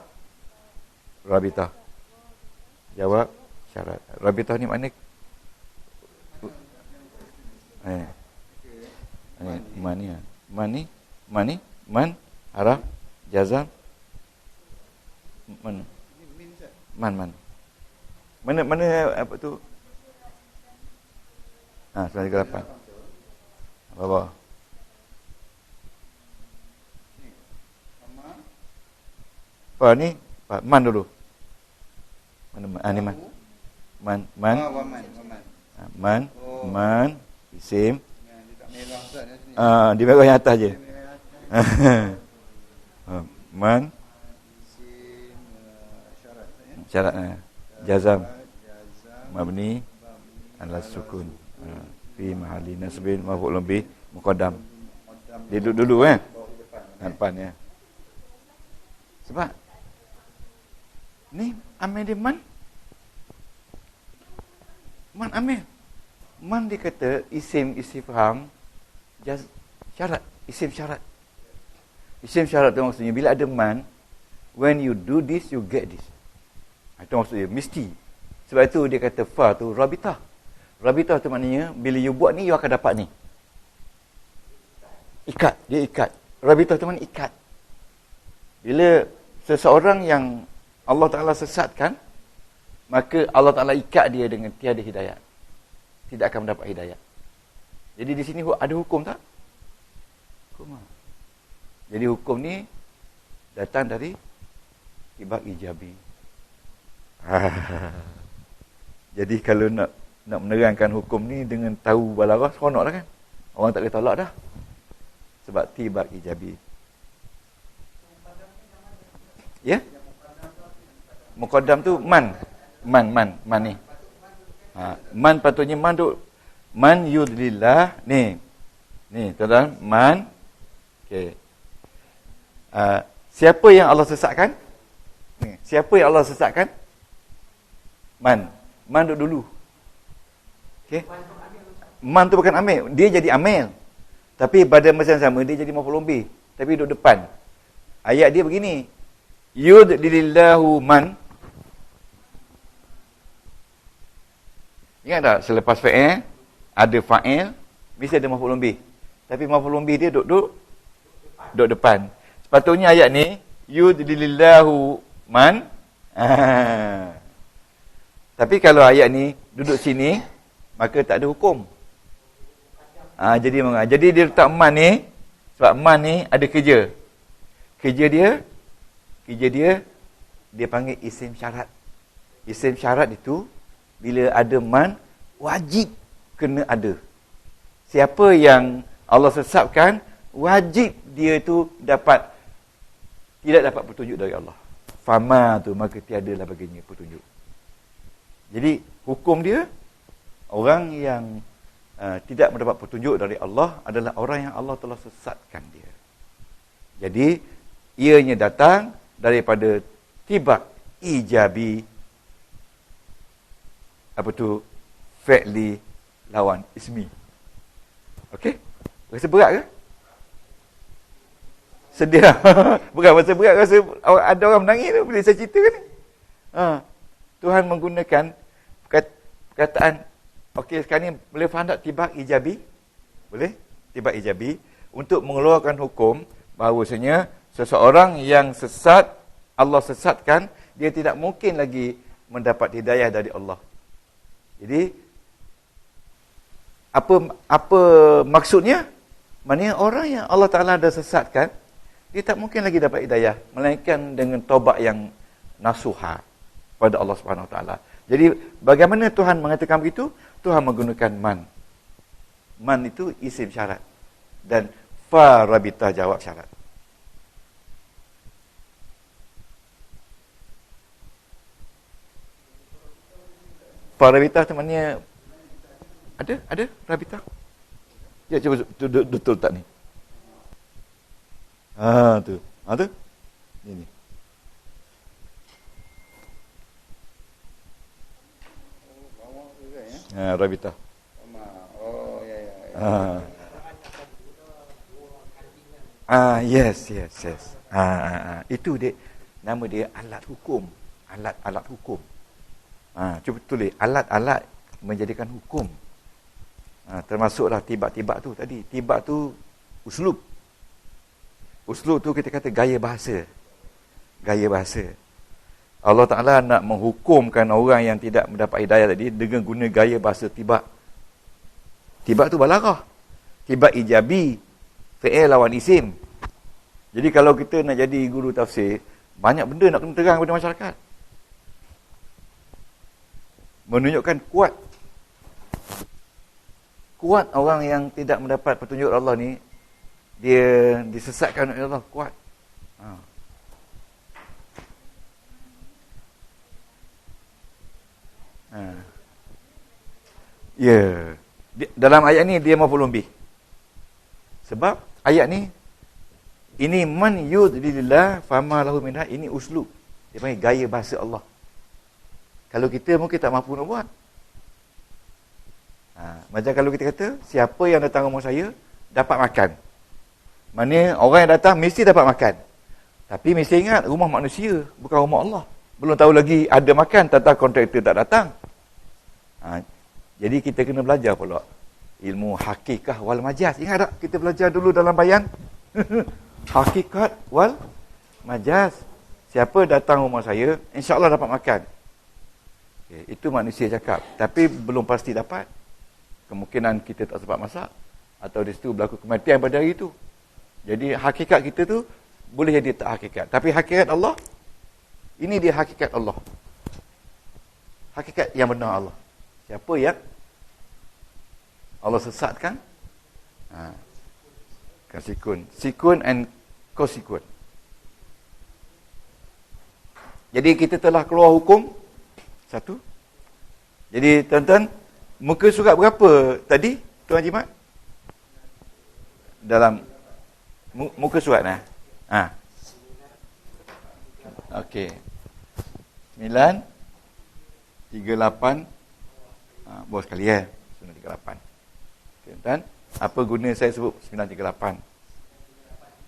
rabitah. Jawab syarat. Rabitah ni makna man haraf jazam man mana apa tu 938 apa ni man dulu mana ni man isim di merah yang atas je man syarat jazam mabni ala sukun. Fi mahalli nasbin maf'ul bih muqaddam. Dia duduk dulu depan ya. Sebab ni amil dia man amil. Man dia kata isim istifham syarat, isim syarat. Isim syarat tu maksudnya bila ada man, when you do this you get this. Itu maksudnya mesti. Sebab itu dia kata fa tu rabitah. Rabitah tu maknanya bila you buat ni you akan dapat ni. Ikat, dia ikat. Rabitah tu maknanya ikat. Bila seseorang yang Allah Ta'ala sesatkan, maka Allah Ta'ala ikat dia dengan tiada hidayah. Tidak akan mendapat hidayah. Jadi di sini ada hukum tak? Hukum. Jadi hukum ni datang dari tibak ijabi. Jadi kalau nak menerangkan hukum ni dengan tahu balaghah, seronok dah kan? Orang tak boleh tolak dah. Sebab tibak ijabi. Ya? Muqaddam tu man ni. Man patutnya man tu man yudlillah ni tuan-tuan, man. Okey. Siapa yang Allah sesatkan? Ni, siapa yang Allah sesatkan? Man duduk dulu. Okey. Man tu bukan amil, dia jadi amil. Tapi pada masa yang sama dia jadi maf'ul bih, tapi duduk depan. Ayat dia begini. Yudlillahu man. Ingat tak selepas fa'il ada fa'il, mesti ada maf'ul bih. Tapi maf'ul bih dia duduk depan. Sepatutnya ayat ni yudlillahu man. Tapi kalau ayat ni duduk sini, maka tak ada hukum. Jadi dia letak man ni sebab man ni ada kerja. Kerja dia panggil isim syarat. Isim syarat itu bila ada man wajib kena ada. Siapa yang Allah sesatkan, wajib dia itu tidak dapat petunjuk dari Allah. Fama tu maka tiadalah baginya petunjuk. Jadi hukum dia, orang yang tidak mendapat petunjuk dari Allah adalah orang yang Allah telah sesatkan dia. Jadi ianya datang daripada tibak ijabi, apa tu, fi'li lawan ismi. Okey? Rasa berat ke? Sedih. Bukan rasa berat, rasa ada orang menangis tu bila saya ceritakan ni. Tuhan menggunakan perkataan. Okey, sekarang ni boleh faham tak tibak ijabi? Boleh? Tibak ijabi untuk mengeluarkan hukum bahawasanya seseorang yang sesat, Allah sesatkan, dia tidak mungkin lagi mendapat hidayah dari Allah. Jadi apa maksudnya? Maknanya orang yang Allah Ta'ala dah sesatkan, dia tak mungkin lagi dapat hidayah, melainkan dengan taubat yang nasuha pada Allah Subhanahu Wa Ta'ala. Jadi bagaimana Tuhan mengatakan begitu? Tuhan menggunakan man. Man itu isim syarat. Dan fa rabitah jawab syarat. Fa rabitah tu maknanya ada rabitah. Ya, cuba betul tak ni? Tu. Tu. Ini. Rabitah. Yes. Itu dia, nama dia alat hukum. Alat hukum. Cuba tulis alat-alat menjadikan hukum. Termasuklah tibak-tibak tu tadi. Tibak tu uslub. Uslub tu kita kata gaya bahasa. Gaya bahasa. Allah Ta'ala nak menghukumkan orang yang tidak mendapat hidayah tadi dengan guna gaya bahasa tibak. Tibak tu balaghah. Tibak ijabi, fi'il lawan isim. Jadi kalau kita nak jadi guru tafsir, banyak benda nak kena terang kepada masyarakat. Menunjukkan kuat orang yang tidak mendapat petunjuk Allah ni, dia disesatkan oleh Allah, kuat. Ya. Dalam ayat ni dia maf'ulun bih. Sebab ayat ni ini man yudlilillah fama lahu minha, ini uslub. Dia panggil gaya bahasa Allah. Kalau kita mungkin tak mampu nak buat. Macam kalau kita kata, siapa yang datang rumah saya dapat makan. Mana orang yang datang mesti dapat makan. Tapi mesti ingat, rumah manusia, bukan rumah Allah. Belum tahu lagi ada makan, tata kontraktor tak datang. Jadi kita kena belajar pula ilmu hakikah wal majaz. Ingat tak kita belajar dulu dalam bayan? Hakikat wal majaz. Siapa datang rumah saya, insya-Allah dapat makan. Okay, itu manusia cakap. Tapi belum pasti dapat. Kemungkinan kita tak sempat masak. Atau di situ berlaku kematian pada hari itu. Jadi hakikat kita tu boleh jadi tak hakikat. Tapi hakikat Allah, ini dia hakikat Allah. Hakikat yang benar Allah. Siapa yang Allah sesatkan? Kasikun. Sikun and kosikun. Jadi kita telah keluar hukum satu. Jadi tuan-tuan, muka surat berapa tadi Tuan Jimat? Dalam muka surat nah. Okey. 9 38 bos sekali 938. Okey, tuan. Apa guna saya sebut 938?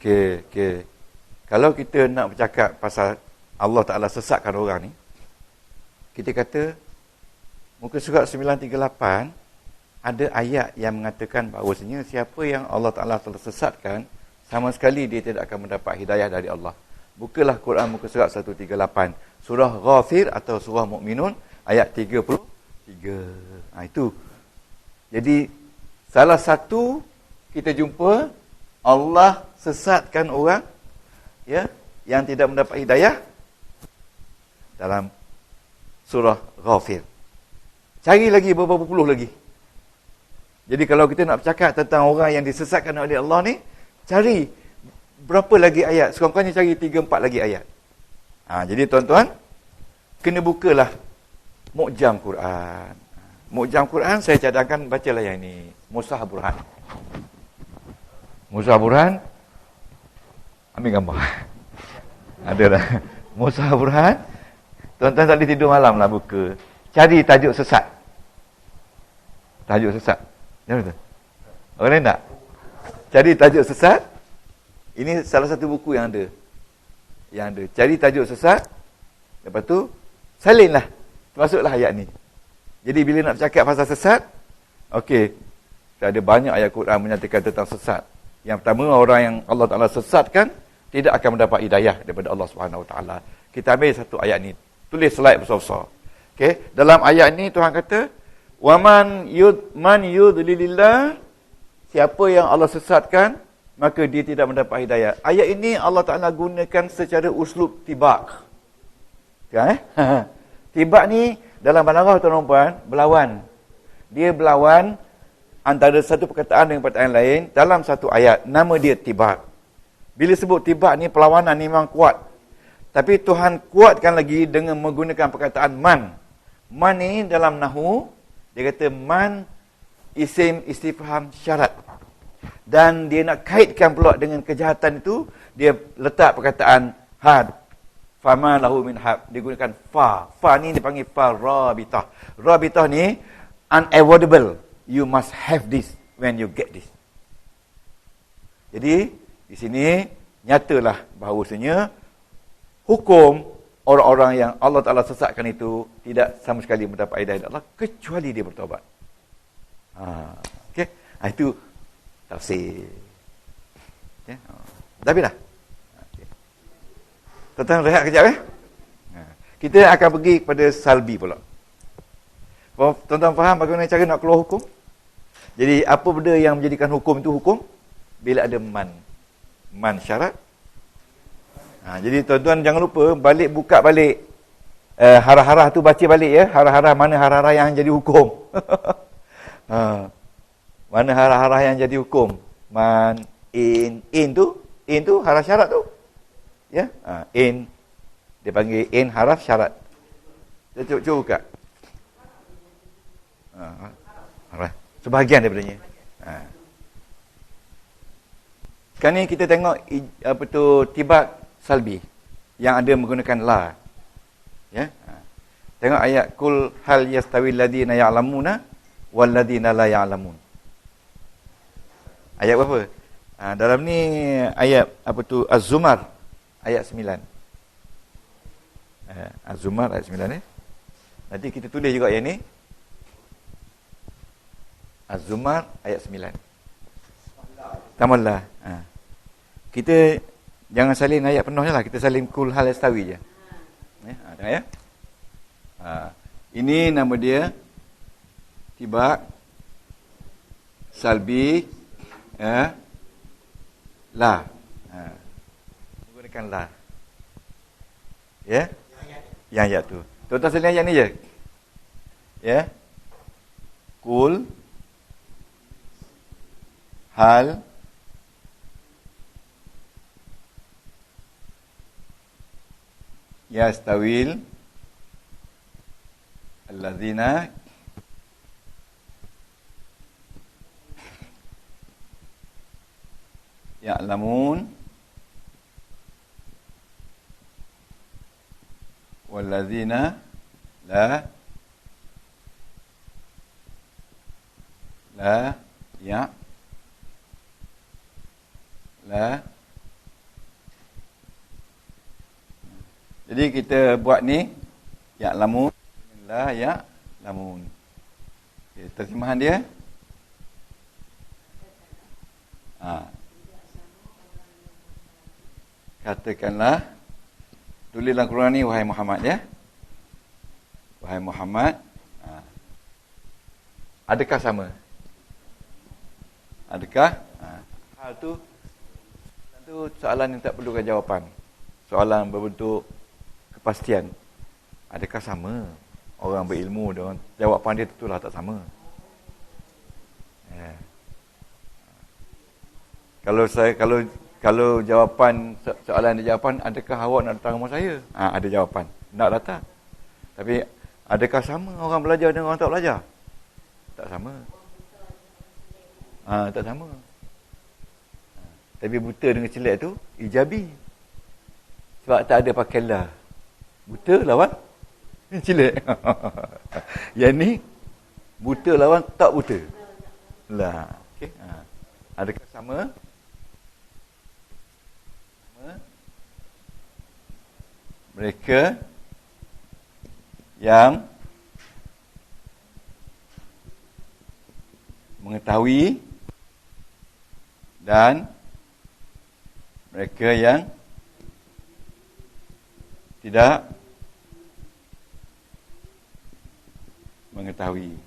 Okey. Kalau kita nak bercakap pasal Allah Ta'ala sesatkan orang ni, kita kata muka surat 938 ada ayat yang mengatakan bahawasanya siapa yang Allah Ta'ala telah sesatkan, sama sekali dia tidak akan mendapat hidayah dari Allah. Bukalah Quran muka surat 138, surah Ghafir atau surah Mukminun ayat 33. Itu. Jadi salah satu kita jumpa Allah sesatkan orang ya yang tidak mendapat hidayah dalam surah Ghafir. Cari lagi beberapa puluh lagi. Jadi kalau kita nak bercakap tentang orang yang disesatkan oleh Allah ni, cari berapa lagi ayat? Sekurang-kurangnya cari 3-4 lagi ayat. Jadi tuan-tuan, kena bukalah Mu'jam Quran. Mu'jam Quran saya cadangkan bacalah yang ini. Mushaf Burhan. Mushaf Burhan. Ambil gambar. Ada dah. Mushaf Burhan. Tuan-tuan tak boleh tidur malam lah buka. Cari tajuk sesat. Tajuk sesat. Jangan betul? Orang lain tak? Cari tajuk sesat. Ini salah satu buku yang ada. Cari tajuk sesat. Lepas tu, salinlah. Masuklah ayat ni. Jadi bila nak bercakap pasal sesat, okey. Ada banyak ayat Quran menyatakan tentang sesat. Yang pertama, orang yang Allah Ta'ala sesatkan, tidak akan mendapat hidayah daripada Allah Subhanahu Wa Ta'ala. Kita ambil satu ayat ni. Tulis slide besar-besar. Okey. Dalam ayat ni, Tuhan kata, man yudlilillah, siapa yang Allah sesatkan, maka dia tidak mendapat hidayah. Ayat ini Allah Ta'ala gunakan secara uslub tibak. Okay? Tibak ni dalam balaghah tuan-tuan berlawan. Dia berlawan antara satu perkataan dengan perkataan lain dalam satu ayat. Nama dia tibak. Bila sebut tibak ni, perlawanan ni memang kuat. Tapi Tuhan kuatkan lagi dengan menggunakan perkataan man. Man ni dalam nahwu, dia kata man isim istifham syarat. Dan dia nak kaitkan pula dengan kejahatan itu, dia letak perkataan had. Fama lahu min hab. Dia gunakan fa. Fa ni dipanggil fa rabitah. Rabitah ni unavoidable. You must have this when you get this. Jadi, di sini nyatalah bahawasanya hukum orang-orang yang Allah Ta'ala sesatkan itu tidak sama sekali mendapat hidayah dari Allah kecuali dia bertaubat. Okey. Itu tafsir. Okay. Dah habis dah? Okay. Tuan-tuan rehat kejap ya. Kita akan pergi kepada salbi pula. Tuan-tuan faham bagaimana cara nak keluar hukum? Jadi apa benda yang menjadikan hukum itu hukum? Bila ada man. Man syarat. Jadi tuan-tuan jangan lupa buka balik harah-harah tu, baca balik ya. Harah-harah mana harah-harah yang jadi hukum. Mana harah-harah yang jadi hukum? Man, in tu haraf syarat tu. Ya, in dia panggil in haraf syarat. Cuba buka. Alright. Sebahagian daripadanya. Sekarang ni kita tengok apa tu tibak salbi yang ada menggunakan la. Ya. Tengok ayat kul hal yastawi alladhina ya'lamuna wal ladina la ya'lamun. Ayat berapa? Dalam ni ayat apa tu Az-Zumar ayat 9. Az-Zumar ayat 9 Nanti kita tulis juga yang ni. Az-Zumar ayat 9. Tamallah. Kita jangan salin ayat penuhnya lah. Kita salin kul hal yastawi je. Tengok ya. Ini nama dia tibak salbi la. Menggunakan la. Ya? Yang ayat tu. Tuan-tuan salin ayat ni je. Ya? Kul hal yastawil alladzina ya'lamun walladzina la ya la. Jadi kita buat ni ya'lamun la ya'lamun. Okay, terjemahan dia katakanlah, tulis dalam Quran ni wahai Muhammad ya. Wahai Muhammad, adakah sama? Adakah? Hal tu soalan yang tak perlukan jawapan. Soalan berbentuk kepastian. Adakah sama? Orang berilmu dengan jawapan dia tentulah tak sama. Kalau jawapan soalan dia jawapan, adakah awak nak datang rumah saya? Ada jawapan. Nak datang. Tapi adakah sama orang belajar dengan orang tak belajar? Tak sama. Tak sama. Tapi buta dengan celak tu ijabi. Sebab tak ada pakai la. Buta lawan celak. Yang ni buta lawan tak buta. La. Okey. Adakah sama? Mereka yang mengetahui dan mereka yang tidak mengetahui.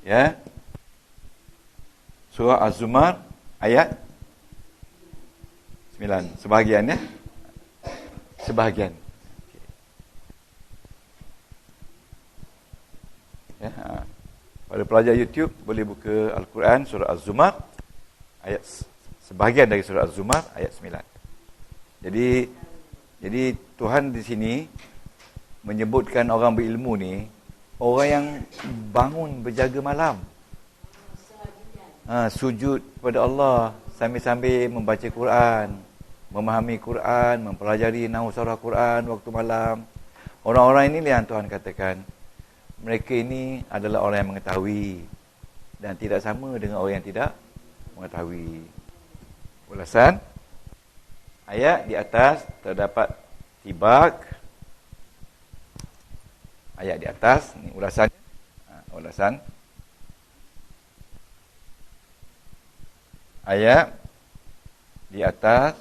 Ya. Surah Az-Zumar ayat 9. Sebahagian ya. Sebahagian. Ya, pada pelajar YouTube boleh buka Al-Quran surah Az-Zumar ayat sebahagian dari surah Az-Zumar ayat 9. Jadi Tuhan di sini menyebutkan orang berilmu ni orang yang bangun berjaga malam. Sujud kepada Allah sambil-sambil membaca Quran, memahami Quran, mempelajari nahwu sarah Quran waktu malam. Orang-orang ini yang Tuhan katakan mereka ini adalah orang yang mengetahui dan tidak sama dengan orang yang tidak mengetahui. Ulasan ayat di atas terdapat tibak. Ayat di atas ni ulasannya. Ulasan ayat di atas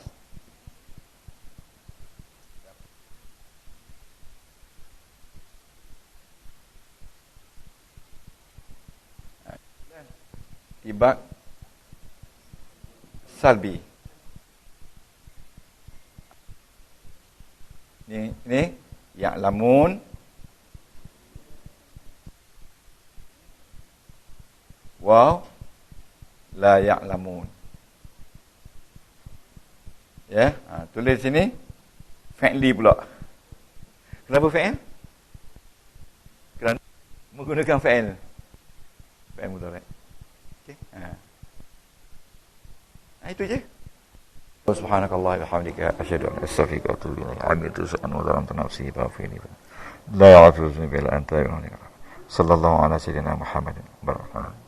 tibak salbi. Ni ya'lamun wa la ya'lamun. Ya, tulis sini fa'li pula. Kenapa fa'il? Kerana menggunakan fa'il. fi'il mudhari'. Okey. Itu je. Subhanakallah wa bihamdika asyhadu an la ilaha illa anta astaghfiruka wa atubu ilaik. Amitu sa'an wa zalamtu nafsi fa'fini. La ya'firu illa anta ya sallallahu ala sayyidina Muhammadin. Barakallahu.